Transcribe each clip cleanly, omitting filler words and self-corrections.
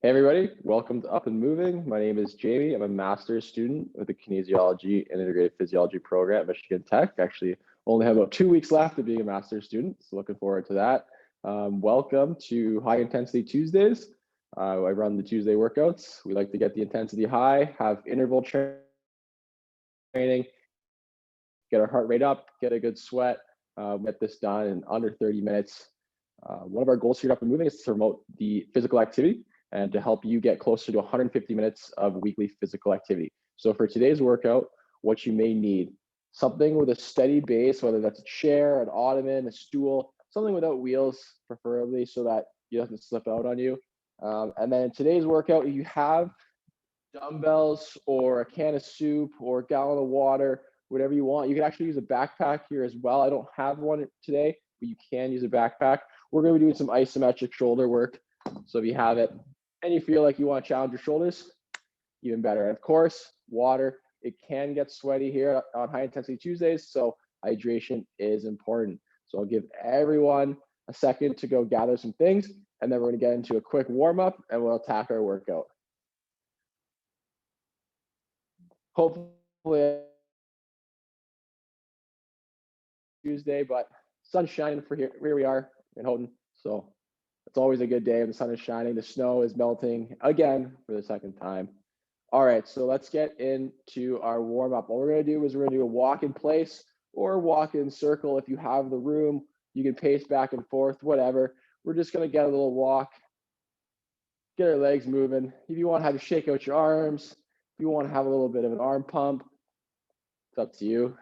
Hey everybody, welcome to Up and Moving. My name is Jamie. I'm a master's student with the Kinesiology and Integrated Physiology program at Michigan Tech. Actually, only have about 2 weeks left of being a master's student, so looking forward to that. Welcome to High Intensity Tuesdays. I run the Tuesday workouts. We like to get the intensity high, have interval training, get our heart rate up, get a good sweat, get this done in under 30 minutes. One of our goals here at Up and Moving is to promote the physical activity and to help you get closer to 150 minutes of weekly physical activity. So for today's workout, what you may need, something with a steady base, whether that's a chair, an ottoman, a stool, something without wheels, preferably, so that it doesn't slip out on you. And then in today's workout, if you have dumbbells or a can of soup or a gallon of water, whatever you want. You can actually use a backpack here as well. I don't have one today, but you can use a backpack. We're going to be doing some isometric shoulder work. So if you have it and you feel like you want to challenge your shoulders, even better. And of course, water. It can get sweaty here on High Intensity Tuesdays, so hydration is important. So I'll give everyone a second to go gather some things, and then we're going to get into a quick warm up and we'll attack our workout. Hopefully Tuesday, but sun's shining for here we are in Houghton. So it's always a good day when the sun is shining. The snow is melting again for the second time. All right, so let's get into our warm up. What we're going to do is we're going to do a walk in place or walk in circle. If you have the room, you can pace back and forth, whatever. We're just going to get a little walk, get our legs moving. If you want to have to shake out your arms, if you want to have a little bit of an arm pump, it's up to you.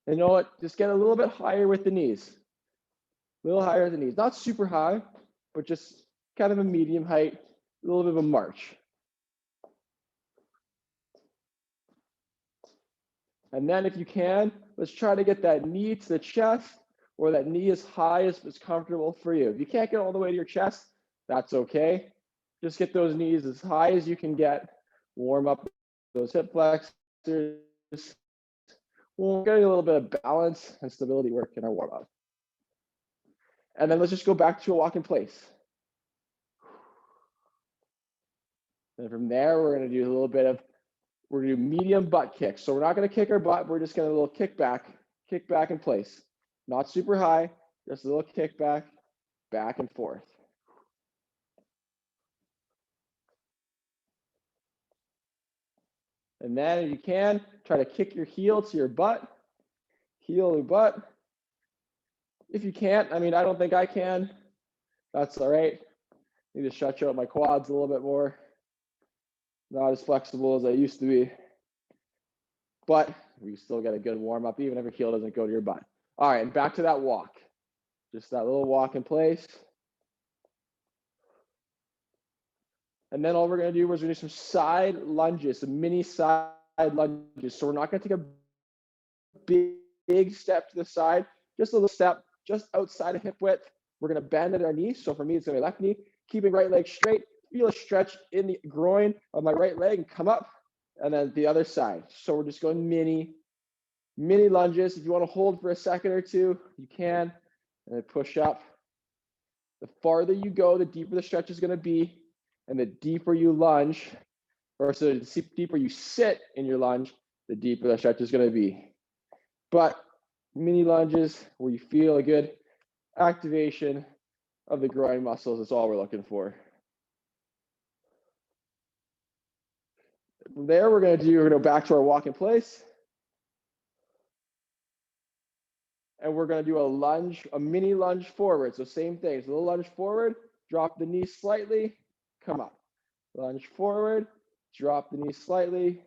And you know what? Just get a little bit higher with the knees. A little higher with the knees. Not super high, but just kind of a medium height, a little bit of a march. And then if you can, let's try to get that knee to the chest or that knee as high as is comfortable for you. If you can't get all the way to your chest, that's okay. Just get those knees as high as you can get. Warm up those hip flexors. We're getting a little bit of balance and stability work in our warm up. And then let's just go back to a walk in place. And from there, we're going to do a little bit of, we're going to do medium butt kicks. So we're not going to kick our butt. We're just going to do a little kick back in place. Not super high, just a little kick back and forth. And then if you can, try to kick your heel to your butt, heel to butt. If you can't, I mean, I don't think I can. That's all right. Need to stretch out my quads a little bit more. Not as flexible as I used to be. But we still get a good warm up, even if your heel doesn't go to your butt. All right, and back to that walk. Just that little walk in place. And then all we're going to do is we're going to do some side lunges, some mini side lunges. So we're not going to take a big step to the side, just a little step just outside of hip width. We're going to bend at our knee. So for me, it's going to be left knee, keeping right leg straight. Feel a stretch in the groin of my right leg and come up, and then the other side. So we're just going mini lunges. If you want to hold for a second or two, you can, and then push up. The farther you go, the deeper the stretch is going to be, and the deeper you lunge, or so the deeper you sit in your lunge, the deeper the stretch is going to be. But mini lunges where you feel a good activation of the groin muscles is all we're looking for. From there, we're going to go back to our walk in place. And we're going to do a lunge, a mini lunge forward. So same thing. So a little lunge forward, drop the knee slightly, come up. Lunge forward, drop the knee slightly,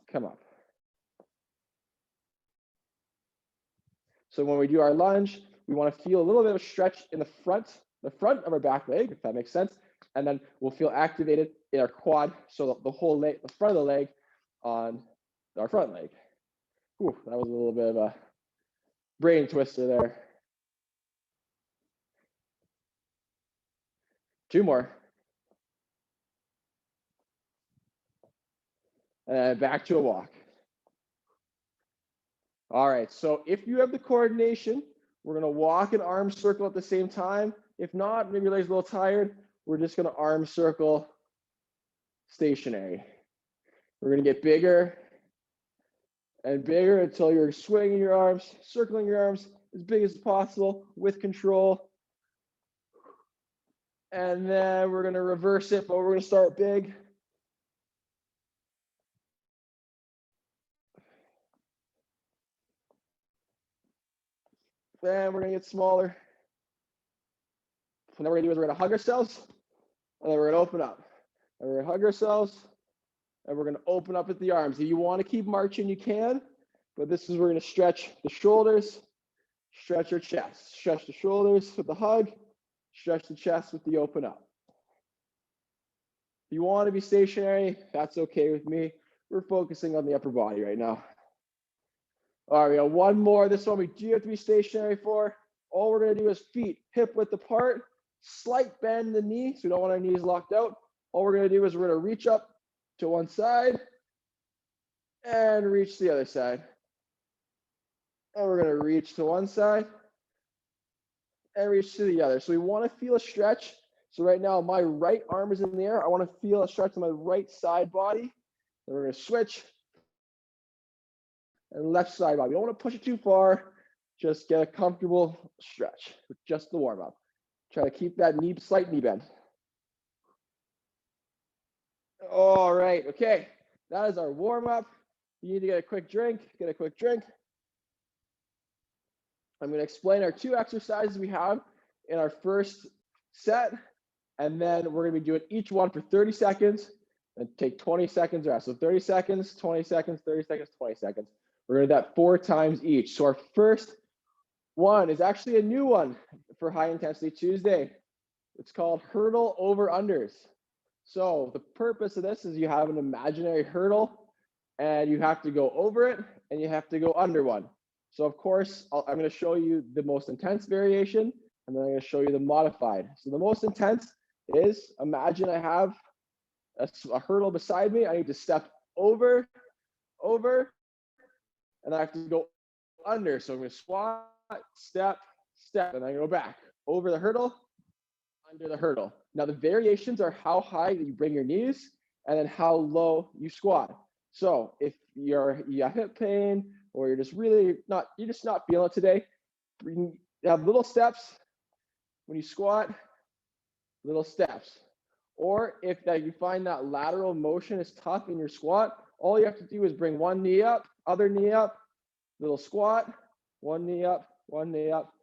come up. So when we do our lunge, we want to feel a little bit of stretch in the front of our back leg, if that makes sense. And then we'll feel activated in our quad, so the whole leg, the front of the leg on our front leg. Whew, that was a little bit of a brain twister there. 2 more. And back to a walk. All right, so if you have the coordination, We're gonna walk an arm circle at the same time. If not, maybe your leg's a little tired, we're just gonna arm circle stationary. We're gonna get bigger and bigger until you're swinging your arms, circling your arms as big as possible with control. And then we're gonna reverse it, but we're gonna start big. Then we're gonna get smaller. And then we're gonna do is we're gonna hug ourselves, and then we're gonna open up. And we're gonna hug ourselves, and we're gonna open up at the arms. If you wanna keep marching, you can, but this is where we're gonna stretch the shoulders, stretch your chest, stretch the shoulders with the hug, stretch the chest with the open up. If you wanna be stationary, that's okay with me. We're focusing on the upper body right now. All right, we got one more. This one we do have to be stationary for. All we're gonna do is feet hip width apart, slight bend in the knee, so we don't want our knees locked out. All we're gonna do is we're gonna reach up to one side and reach to the other side. And we're gonna reach to one side and reach to the other. So we wanna feel a stretch. So right now my right arm is in the air. I wanna feel a stretch on my right side body. Then we're gonna switch. And left side body. We don't want to push it too far. Just get a comfortable stretch with just the warm up. Try to keep that knee, slight knee bend. All right, okay. That is our warm up. You need to get a quick drink. Get a quick drink. I'm going to explain our 2 exercises we have in our first set. And then we're going to be doing each one for 30 seconds and take 20 seconds rest. So 30 seconds, 20 seconds, 30 seconds, 20 seconds. We're gonna do that 4 times each. So our first one is actually a new one for High Intensity Tuesday. It's called hurdle over unders. So the purpose of this is you have an imaginary hurdle and you have to go over it and you have to go under one. So of course, I'm gonna show you the most intense variation and then I'm gonna show you the modified. So the most intense is, imagine I have a hurdle beside me. I need to step over, and I have to go under. So I'm gonna squat, step, step, and then I go back over the hurdle, under the hurdle. Now the variations are how high you bring your knees and then how low you squat. So if you have hip pain or you're just not feeling it today, you have little steps when you squat, little steps. Or if you find that lateral motion is tough in your squat, all you have to do is bring one knee up, other knee up, little squat, one knee up,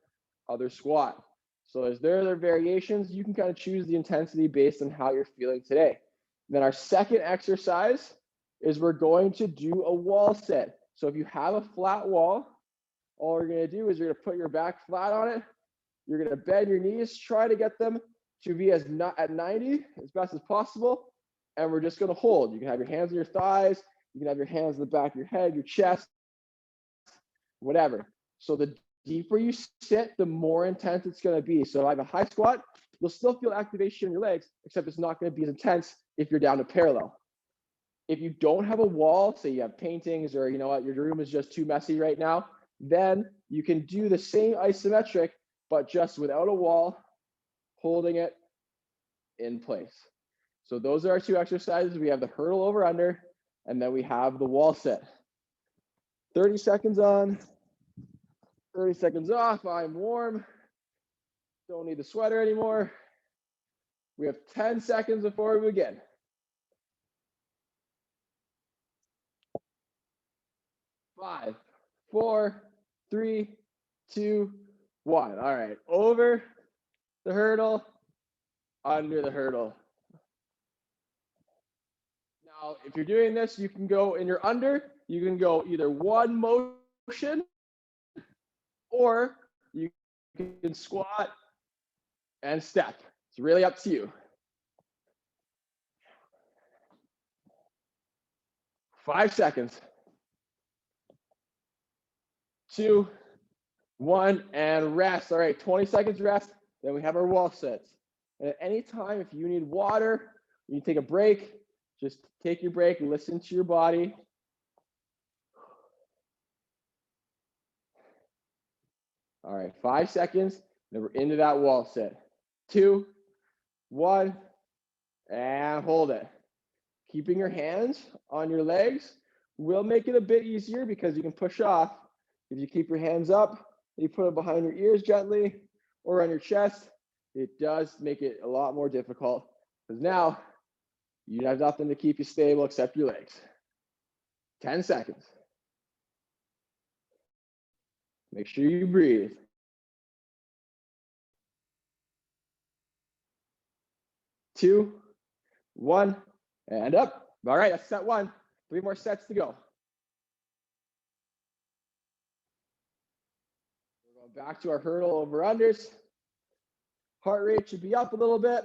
other squat. So there are variations. You can kind of choose the intensity based on how you're feeling today. Then our second exercise is we're going to do a wall sit. So if you have a flat wall, all we're going to do is you're going to put your back flat on it. You're going to bend your knees, try to get them to be at 90 as best as possible. And we're just going to hold. You can have your hands on your thighs. You can have your hands on the back of your head, your chest, whatever. So the deeper you sit, the more intense it's going to be. So if I have a high squat, you'll still feel activation in your legs, except it's not going to be as intense if you're down to parallel. If you don't have a wall, say you have paintings or you know what, your room is just too messy right now, then you can do the same isometric, but just without a wall, holding it in place. So those are our 2 exercises. We have the hurdle over under, and then we have the wall sit. 30 seconds on, 30 seconds off. I'm warm. Don't need the sweater anymore. We have 10 seconds before we begin. 5, 4, 3, 2, 1. All right, over the hurdle, under the hurdle. Now, if you're doing this, you can go in your under, you can go either one motion or you can squat and step. It's really up to you. 5 seconds. 2, 1, and rest. All right, 20 seconds rest. Then we have our wall sits. And at any time, if you need water, you take a break, just take your break, listen to your body. All right, 5 seconds. Then we're into that wall sit. 2, 1, and hold it. Keeping your hands on your legs will make it a bit easier because you can push off. If you keep your hands up, you put it behind your ears gently or on your chest, it does make it a lot more difficult because now you have nothing to keep you stable except your legs. 10 seconds. Make sure you breathe. 2, 1, and up. All right, that's set 1. 3 more sets to go. We're going back to our hurdle over-unders. Heart rate should be up a little bit.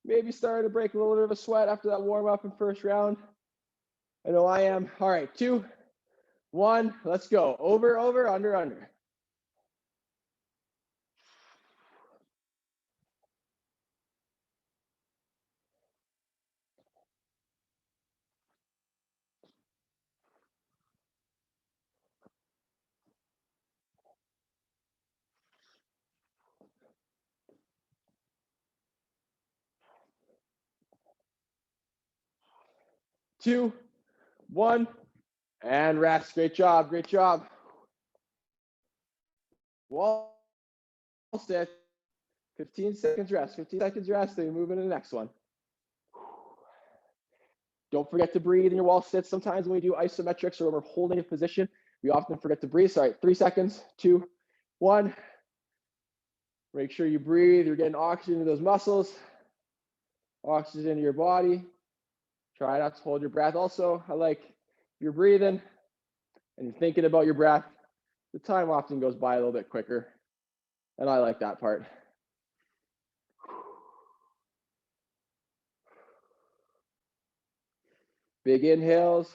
Maybe starting to break a little bit of a sweat after that warm-up in first round. I know I am. All right, 2, 1, let's go. Over, over, under, under. Two, 1, and rest. Great job, great job. Wall sit. 15 seconds rest. 15 seconds rest. Then you move into the next one. Don't forget to breathe in your wall sits. Sometimes when we do isometrics or when we're holding a position, we often forget to breathe. Sorry, 3 seconds. 2, 1. Make sure you breathe. You're getting oxygen to those muscles, oxygen into your body. Try not to hold your breath. Also, I like if you're breathing and you're thinking about your breath, the time often goes by a little bit quicker. And I like that part. Big inhales,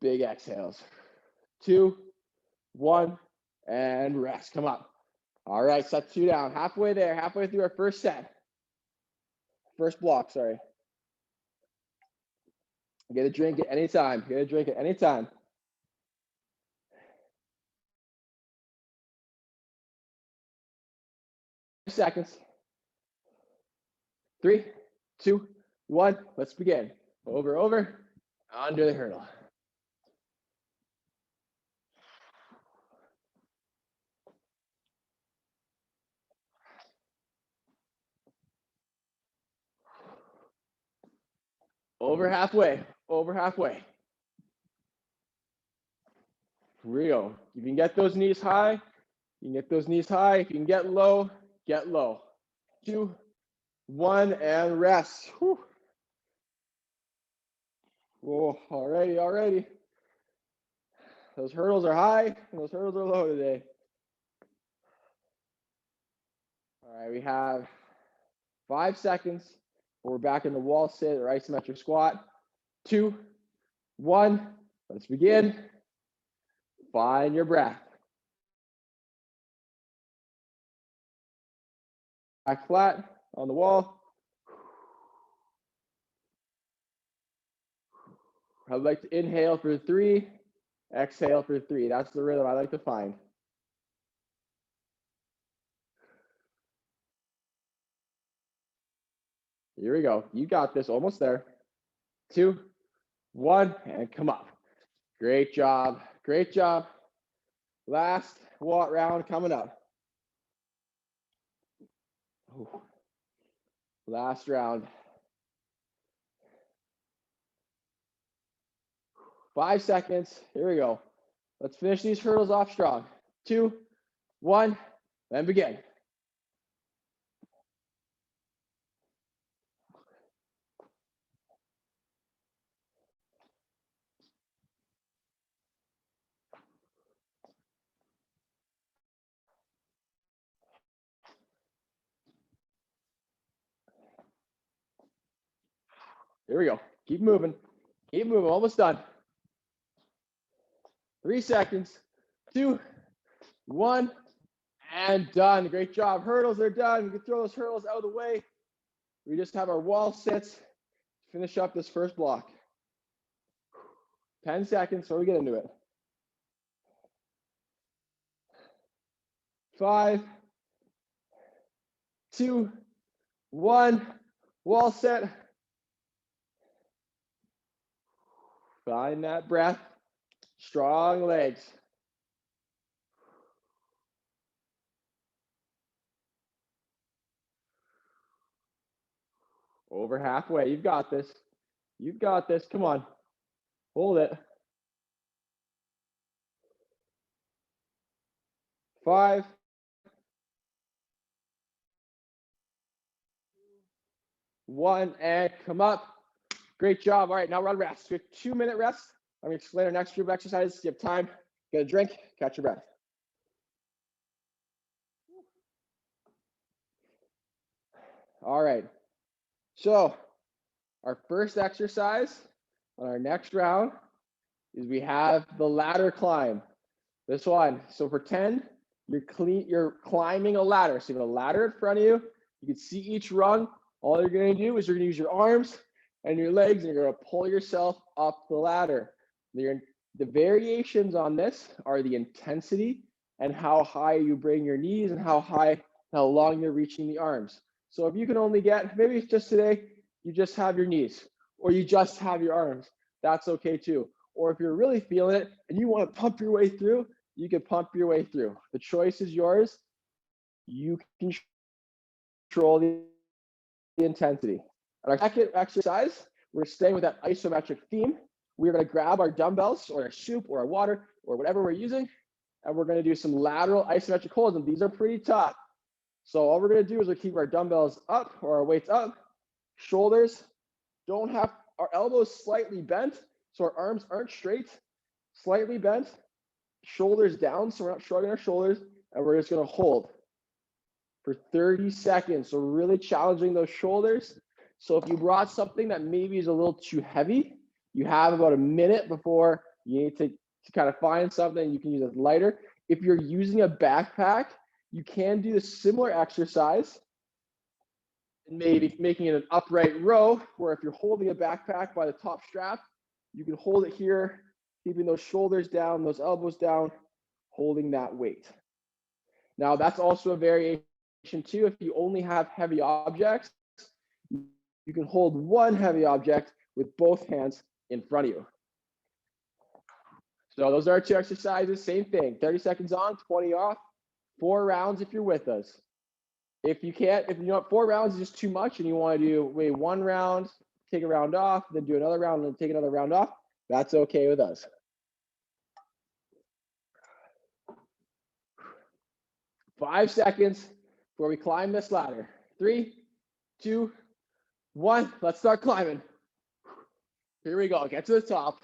big exhales. 2, 1, and rest. Come up. All right, set 2 down. Halfway there, halfway through our first set. First block, sorry. Get a drink at any time. Get a drink at any time. Seconds. 3, 2, 1. Let's begin. Over, over, under the hurdle. Over halfway, over halfway. Real. You can get those knees high. You can get those knees high. If you can get low, get low. 2, 1, and rest. Whew. Oh, alrighty, alrighty. Those hurdles are high and those hurdles are low today. All right, we have 5 seconds. We're back in the wall sit or isometric squat. 2, 1, let's begin. Find your breath. Back flat on the wall. I'd like to inhale for 3, exhale for 3. That's the rhythm I like to find. Here we go. You got this. Almost there. 2, 1, and come up. Great job. Great job. Last walk round coming up. Ooh. Last round. 5 seconds. Here we go. Let's finish these hurdles off strong. 2, 1, and begin. Here we go. Keep moving. Keep moving. Almost done. 3 seconds. 2, 1, and done. Great job. Hurdles are done. You can throw those hurdles out of the way. We just have our wall sits to finish up this first block. 10 seconds, so we get into it. 5, 2, 1. Wall set. Find that breath. Strong legs. Over halfway. You've got this. You've got this. Come on. Hold it. 5, 1, and come up. Great job. All right, now we're on rest. We have 2-minute rest. I'm going to explain our next group of exercises. You have time, get a drink, catch your breath. All right. So our first exercise on our next round is we have the ladder climb. This one. So pretend you're climbing a ladder. So you have a ladder in front of you. You can see each rung. All you're going to do is you're going to use your arms and your legs, and you're going to pull yourself up the ladder. The variations on this are the intensity and how high you bring your knees and how long you're reaching the arms. So if you can only get, maybe it's just today, you just have your knees or you just have your arms, that's okay too. Or if you're really feeling it and you want to pump your way through, you can pump your way through. The choice is yours. You can control the intensity. And our second exercise, we're staying with that isometric theme. We're going to grab our dumbbells or our soup or our water or whatever we're using, and we're going to do some lateral isometric holds, and these are pretty tough. So all we're going to do is we'll keep our dumbbells up or our weights up, shoulders don't have, our elbows slightly bent, so our arms aren't straight, slightly bent, shoulders down, so we're not shrugging our shoulders, and we're just going to hold for 30 seconds. So really challenging those shoulders. So if you brought something that maybe is a little too heavy, you have about a minute before you need to kind of find something you can use as lighter. If you're using a backpack, you can do a similar exercise and maybe making it an upright row, where if you're holding a backpack by the top strap, you can hold it here, keeping those shoulders down, those elbows down, holding that weight. Now that's also a variation too. If you only have heavy objects, you can hold one heavy object with both hands in front of you. So those are our two exercises, same thing, 30 seconds on, 20 off, 4 rounds if you're with us. If you can't, if you know 4 rounds is just too much and you want to do maybe 1 round, take a round off, then do another round and take another round off, that's okay with us. Five seconds before we climb this ladder. 3, 2, 1, let's start climbing. Here we go, get to the top.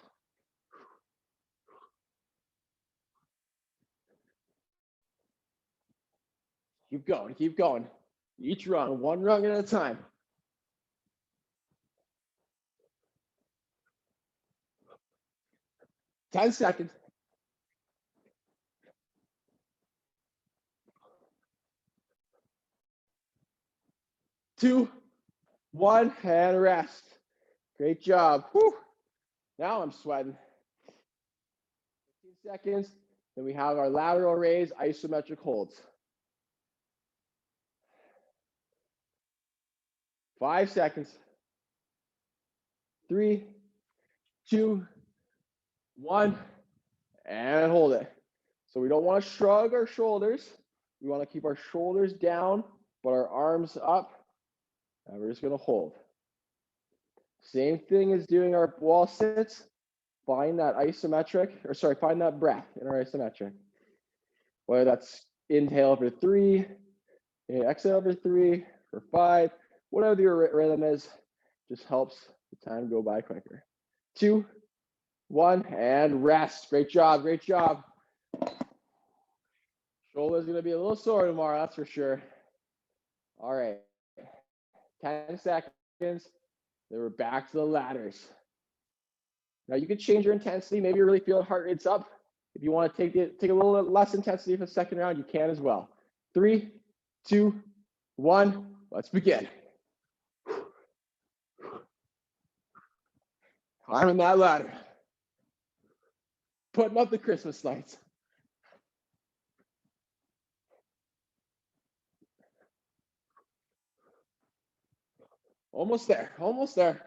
Keep going, keep going. Each rung, 1 rung at a time. Ten seconds. 2, 1, and rest. Great job. Whew. Now I'm sweating. 15 seconds. Then we have our lateral raise isometric holds. 5 seconds. 3, 2, 1, and hold it. So we don't want to shrug our shoulders. We want to keep our shoulders down, but our arms up. And we're just going to hold. Same thing as doing our wall sits. Find that isometric, or sorry, find that breath in our isometric. Whether that's inhale for 3, exhale for 3, for 5, whatever your rhythm is, just helps the time go by quicker. 2, 1, and rest. Great job, great job. Shoulder's gonna be a little sore tomorrow, that's for sure. All right, 10 seconds, then we're back to the ladders. Now you can change your intensity. Maybe you're really feeling heart rate's up. If you want to take a little less intensity for the second round, you can as well. 3, 2, 1, let's begin. Climbing that ladder. Putting up the Christmas lights. Almost there, almost there.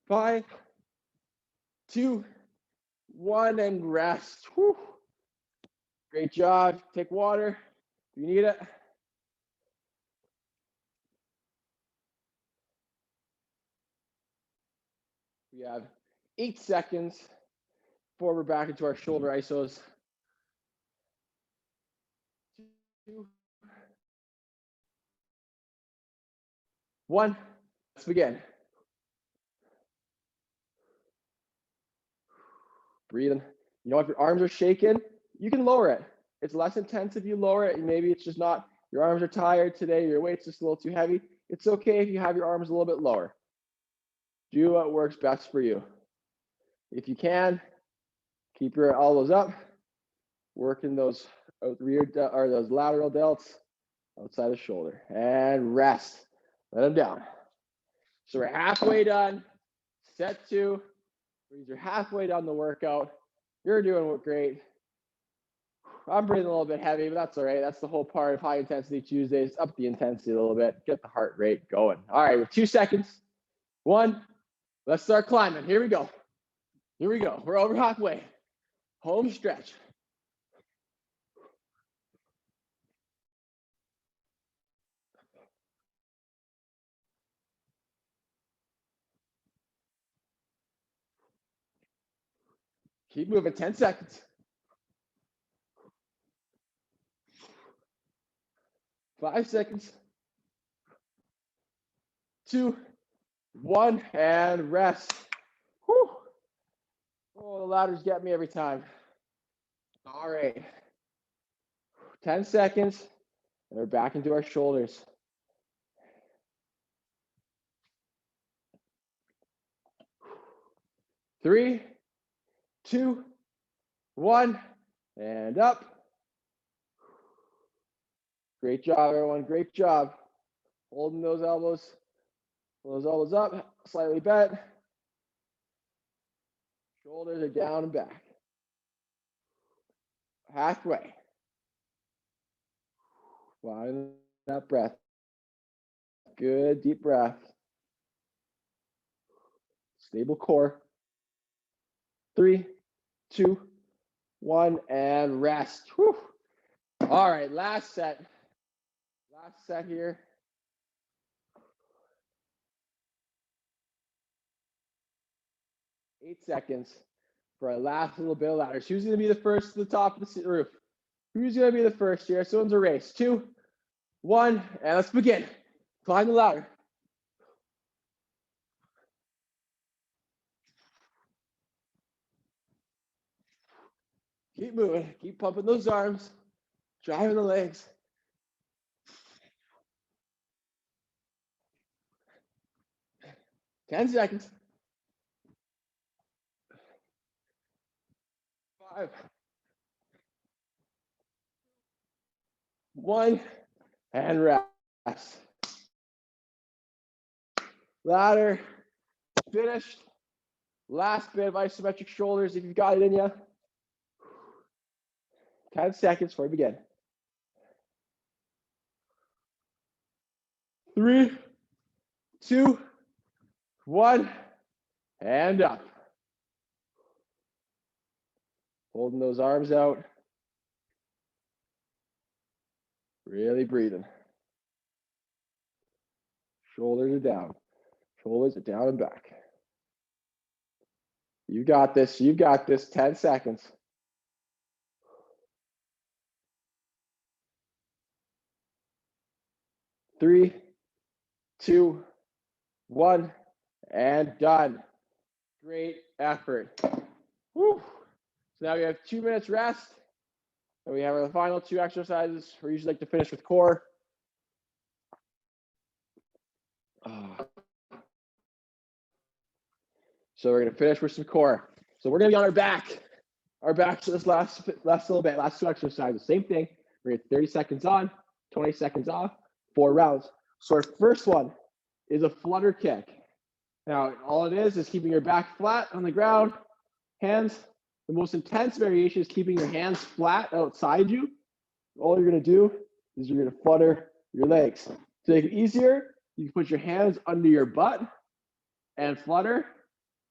5, 2, 1, and rest. Whew. Great job. Take water if you need it. We have 8 seconds before we're back into our shoulder isos. 2, 1. Let's begin. Breathing. You know, if your arms are shaking, you can lower it. It's less intense if you lower it. Maybe it's just not, your arms are tired today, your weight's just a little too heavy. It's okay if you have your arms a little bit lower. Do what works best for you. If you can, keep your elbows up, working those rear or those lateral delts outside the shoulder, and rest. Let them down. So we're halfway done. Set 2. You're halfway done the workout. You're doing great. I'm breathing a little bit heavy, but that's all right. That's the whole part of high intensity Tuesdays. Up the intensity a little bit. Get the heart rate going. All right, with 2 seconds. 1. Let's start climbing. Here we go. Here we go. We're over halfway. Home stretch. Keep moving. 10 seconds. 5 seconds. 2, 1, and rest. Whew. Oh, the ladders get me every time. All right. 10 seconds, and we're back into our shoulders. Three, 2, 1, and up. Great job, everyone. Great job. Holding those elbows up, slightly bent. Shoulders are down and back. Halfway. Find that breath. Good deep breath. Stable core. 3, 2, 1, and rest. Whew. All right, last set. Last set here. Eight seconds for our last little bit of ladders. Who's going to be the first to the top of the roof? Who's going to be the first here? So it's a race. 2, 1, and let's begin. Climb the ladder. Keep moving. Keep pumping those arms. Driving the legs. 10 seconds. 5, 1, and rest. Ladder finished. Last bit of isometric shoulders if you've got it in you. 10 seconds before we begin. 3, 2, 1, and up. Holding those arms out. Really breathing. Shoulders are down. Shoulders are down and back. You got this. You got this. 10 seconds. 3, 2, 1, and done. Great effort. Woo. So now we have 2 minutes rest. And we have our final 2 exercises. We usually like to finish with core. So we're going to finish with some core. So we're going to be on our back. Our backs for this last little bit, last 2 exercises. Same thing. We're going to 30 seconds on, 20 seconds off, 4 rounds. So our first one is a flutter kick. Now, all it is keeping your back flat on the ground, hands. The most intense variation is keeping your hands flat outside you. All you're going to do is you're gonna flutter your legs. To make it easier, you can put your hands under your butt and flutter.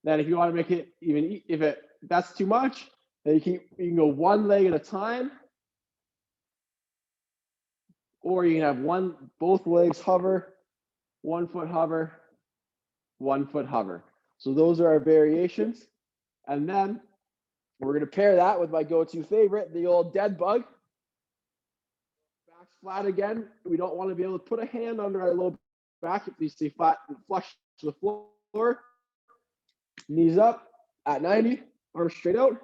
Then if you want to make it even, if that's too much, then you can go one leg at a time, or you can have both legs hover, 1 foot hover, 1 foot hover. So those are our variations. And then we're going to pair that with my go-to favorite, the old dead bug. Back's flat again. We don't want to be able to put a hand under our low back. If you stay flat and flush to the floor. Knees up at 90, arms straight out.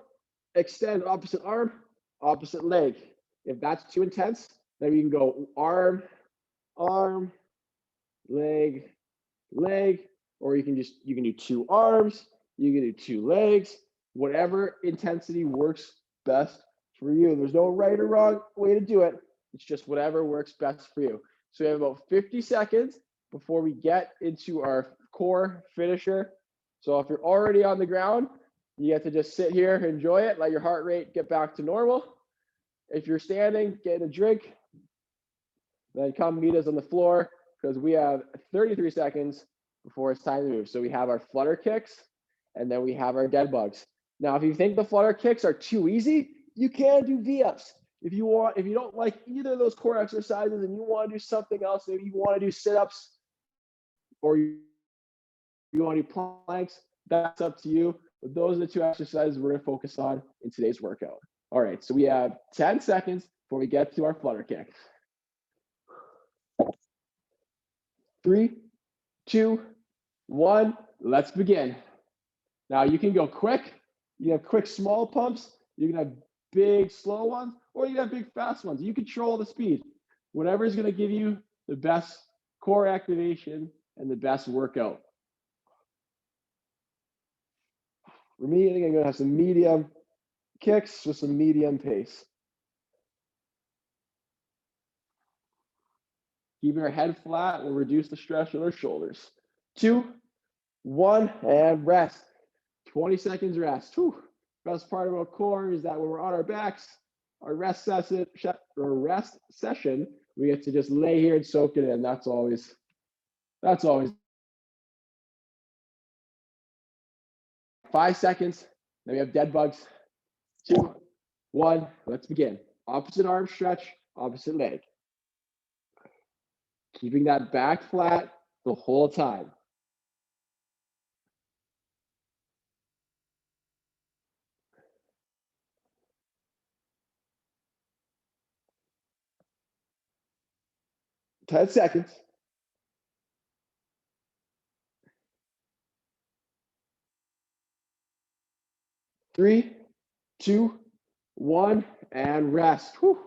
Extend opposite arm, opposite leg. If that's too intense, then we can go arm, arm, leg, leg, or you can do 2 arms, you can do 2 legs, whatever intensity works best for you. There's no right or wrong way to do it. It's just whatever works best for you. So we have about 50 seconds before we get into our core finisher. So if you're already on the ground, you get to just sit here, enjoy it, let your heart rate get back to normal. If you're standing, get a drink, then come meet us on the floor because we have 33 seconds before it's time to move. So we have our flutter kicks and then we have our dead bugs. Now, if you think the flutter kicks are too easy, you can do V-ups. If you don't like either of those core exercises and you want to do something else, maybe you want to do sit-ups or you want to do planks, that's up to you. But those are the 2 exercises we're going to focus on in today's workout. All right, so we have 10 seconds before we get to our flutter kick. 3, 2, 1, let's begin. Now you can go quick. You have quick small pumps. You can have big slow ones, or you can have big fast ones. You control the speed. Whatever is going to give you the best core activation and the best workout. For me, I think I'm going to have some medium kicks with some medium pace. Keeping our head flat will reduce the stress on our shoulders. 2, 1, and rest. 20 seconds rest. Whew. Best part about core is that when we're on our backs, our rest session, we get to just lay here and soak it in. That's always 5 seconds. Then we have dead bugs. 2, 1, let's begin. Opposite arm stretch, opposite leg. Keeping that back flat the whole time. Ten seconds. 3, 2, 1, and rest. Whew.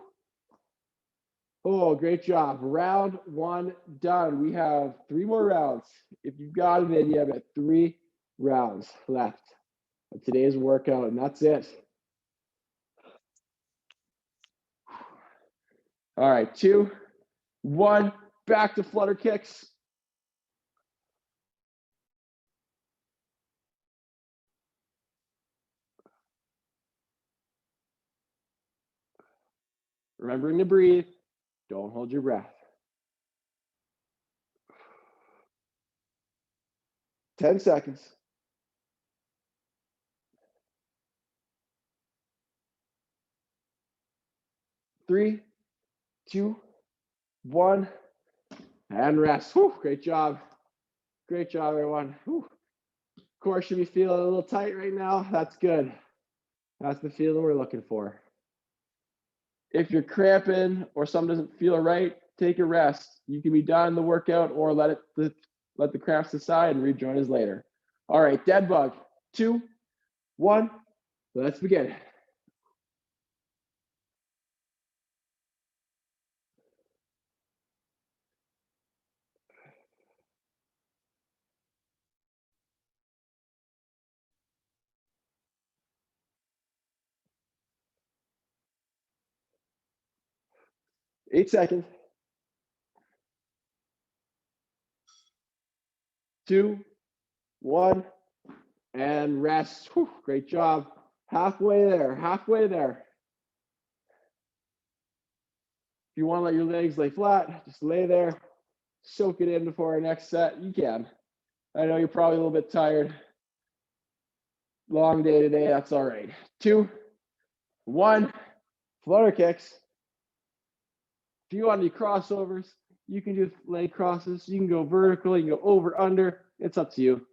Oh, great job. Round 1 done. We have 3 more rounds. If you've got it in, you have 3 rounds left of today's workout, and that's it. All right, 2, 1, back to flutter kicks. Remembering to breathe. Don't hold your breath. 10 seconds. 3, 2, 1, and rest. Whew, great job. Great job, everyone. Whew. Core should be feeling a little tight right now. That's good. That's the feeling we're looking for. If you're cramping or something doesn't feel right, take a rest. You can be done the workout or let the cramps aside and rejoin us later. All right, dead bug. 2, 1, let's begin. Eight seconds. 2, 1, and rest. Whew, great job. Halfway there, halfway there. If you want to let your legs lay flat, just lay there, soak it in before our next set. You can. I know you're probably a little bit tired. Long day today, that's all right. 2, 1, flutter kicks. If you want to do crossovers, you can do leg crosses. You can go vertical, you can go over, under. It's up to you.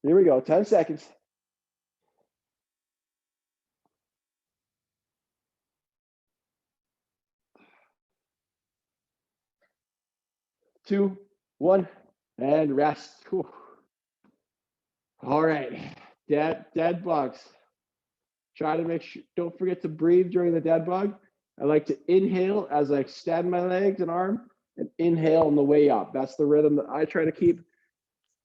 Here we go, 10 seconds. 2, 1, and rest. Whew. All right, dead bugs. Try to make sure, don't forget to breathe during the dead bug. I like to inhale as I extend my legs and arm, and inhale on the way up. That's the rhythm that I try to keep,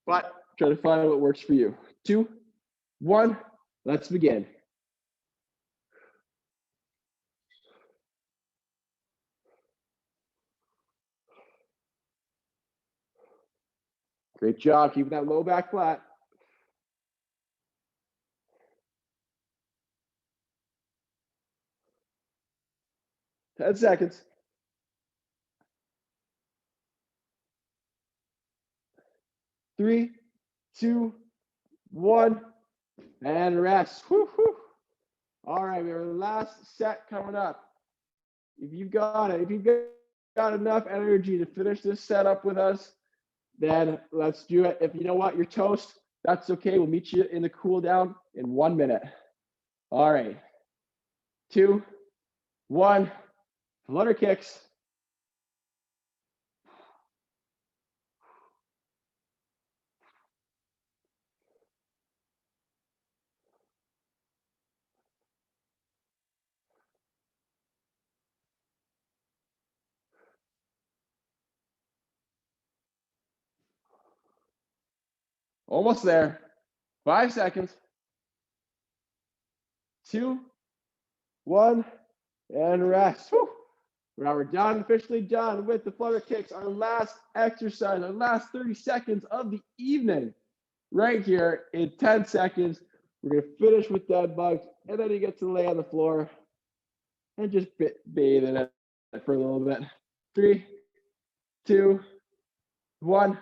but try to find what works for you. 2, 1, let's begin. Great job, keeping that low back flat. Ten seconds. 3, 2, 1, and rest. Whew, whew. All right, we have our last set coming up. If you've got enough energy to finish this setup with us, then let's do it. If you know what, you're toast, that's okay. We'll meet you in the cool down in 1 minute. All right, 2, 1, flutter kicks. Almost there. 5 seconds. 2, 1, and rest. Whew. Now we're done, officially done with the flutter kicks. Our last exercise, our last 30 seconds of the evening. Right here in 10 seconds, we're gonna finish with dead bugs, and then you get to lay on the floor and just bathe in it for a little bit. 3, 2, 1,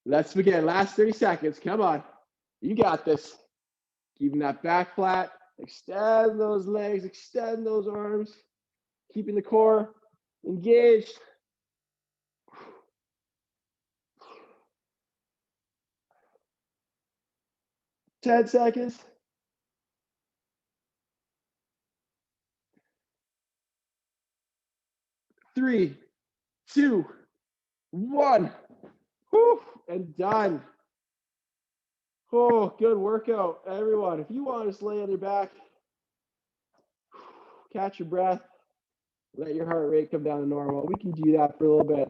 let's begin. Last 30 seconds, come on. You got this. Keeping that back flat, extend those legs, extend those arms, keeping the core engaged. 10 seconds. 3, 2, 1. Whew, and done. Oh, good workout, everyone. If you want to just lay on your back, catch your breath, let your heart rate come down to normal. We can do that for a little bit,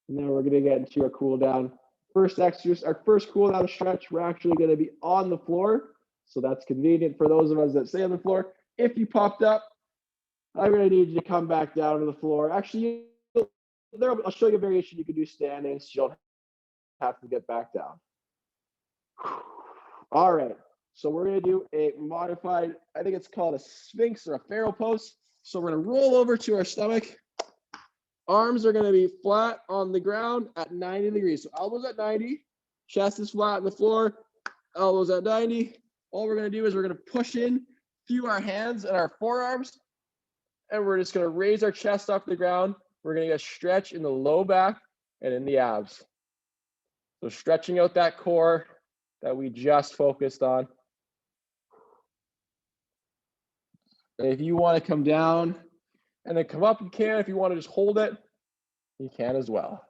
and then we're going to get into our cool down. First exercise, our first cool down stretch, we're actually going to be on the floor, so that's convenient for those of us that stay on the floor. If you popped up, I'm going to need you to come back down to the floor. Actually, I'll show you a variation you can do standing, so you don't have to get back down. All right, so we're going to do a modified, I think it's called a Sphinx or a Pharaoh pose. So we're going to roll over to our stomach. Arms are going to be flat on the ground at 90 degrees. So elbows at 90, chest is flat on the floor, elbows at 90. All we're going to do is we're going to push in through our hands and our forearms, and we're just going to raise our chest off the ground. We're going to get a stretch in the low back and in the abs. So stretching out that core that we just focused on. And if you want to come down and then come up, you can. If you want to just hold it, you can as well.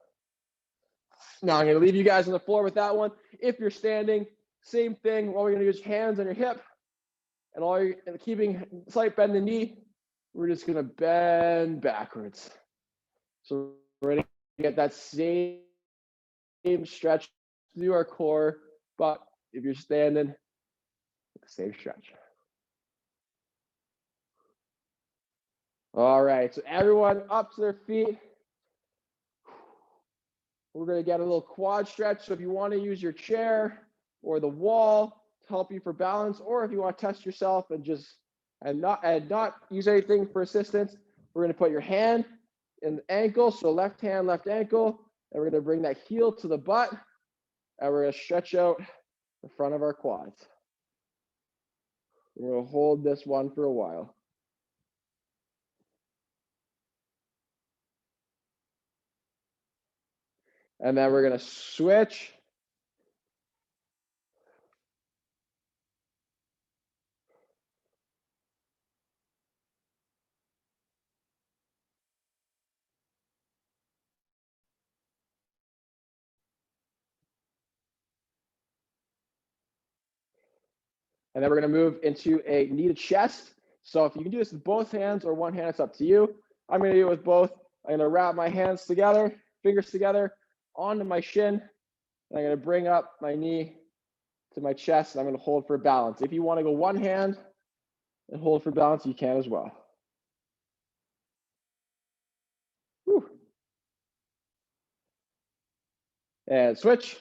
Now I'm going to leave you guys on the floor with that one. If you're standing, same thing. All we're going to do is hands on your hip, and keeping slight bend in the knee, we're just going to bend backwards. So we're going to get that same stretch through our core, but if you're standing, same stretch. All right, so everyone up to their feet. We're going to get a little quad stretch. So if you want to use your chair, or the wall to help you for balance, or if you want to test yourself and not use anything for assistance, we're going to put your hand in the ankle, so left hand, left ankle, and we're going to bring that heel to the butt, and we're going to stretch out the front of our quads. We're going to hold this one for a while. And then we're going to switch. And then we're going to move into a knee to chest. So if you can do this with both hands or one hand, it's up to you. I'm going to do it with both. I'm going to wrap my hands together, fingers together, onto my shin. And I'm going to bring up my knee to my chest, and I'm going to hold for balance. If you want to go one hand and hold for balance, you can as well. Whew. And switch.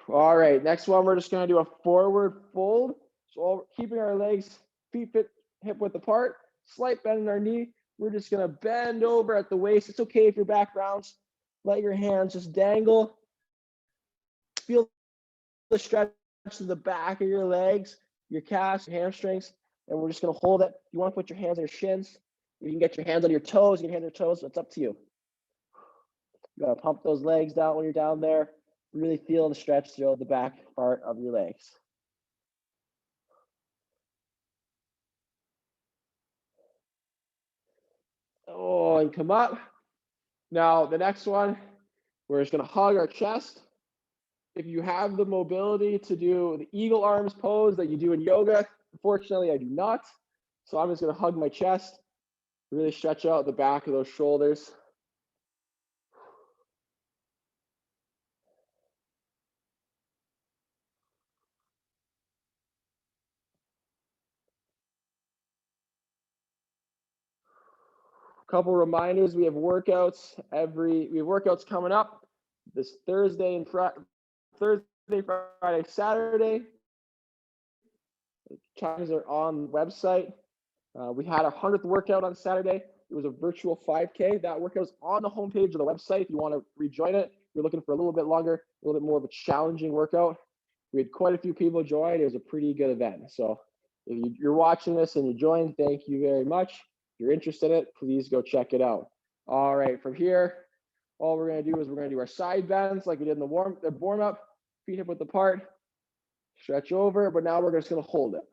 All right, next one, we're just going to do a forward fold. So keeping our legs, feet hip width apart, slight bend in our knee. We're just going to bend over at the waist. It's okay if your back rounds. Let your hands just dangle. Feel the stretch to the back of your legs, your calves, your hamstrings, and we're just going to hold it. You want to put your hands on your shins. You can get your hands on your toes. You can hand your toes. It's up to you. You got to pump those legs down when you're down there. Really feel the stretch through the back part of your legs. Oh, and come up. Now, the next one, we're just going to hug our chest. If you have the mobility to do the eagle arms pose that you do in yoga, unfortunately, I do not. So I'm just going to hug my chest, really stretch out the back of those shoulders. Couple reminders, we have workouts coming up this Thursday, Friday, Saturday. The times are on the website. We had our 100th workout on Saturday. It was a virtual 5K. That workout is on the homepage of the website if you want to rejoin it. You're looking for a little bit longer, a little bit more of a challenging workout. We had quite a few people join. It was a pretty good event. So if you're watching this and you joined, thank you very much. If you're interested in it, please go check it out. All right, from here, all we're going to do is we're going to do our side bends like we did in the warm up, feet hip width apart, stretch over, but now we're just going to hold it.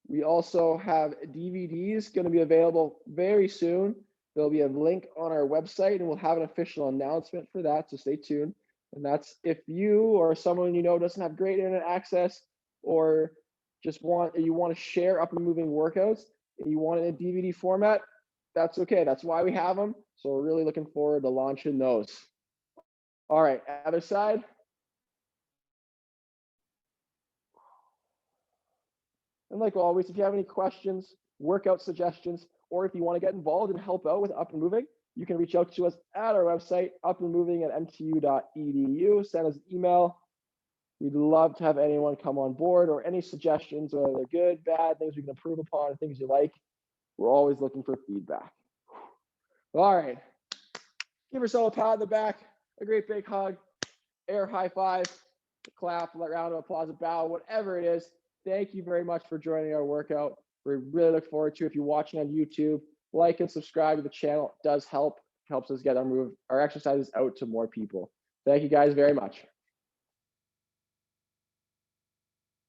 We also have DVDs going to be available very soon. There'll be a link on our website, and we'll have an official announcement for that, so stay tuned. And that's if you or someone you know doesn't have great internet access, or just you want to share up and moving workouts, and you want it in a DVD format, that's okay. That's why we have them. So we're really looking forward to launching those. All right, other side. And like always, if you have any questions, workout suggestions, or if you want to get involved and help out with Up and Moving, you can reach out to us at our website, upandmoving@mtu.edu. Send us an email. We'd love to have anyone come on board, or any suggestions, whether they're good, bad, things we can improve upon, things you like. We're always looking for feedback. All right. Give yourself a pat on the back, a great big hug, air high five, a clap, a round of applause, a bow, whatever it is. Thank you very much for joining our workout. We really look forward to it. If you're watching on YouTube, like and subscribe to the channel. It does help. It helps us get our exercises out to more people. Thank you guys very much.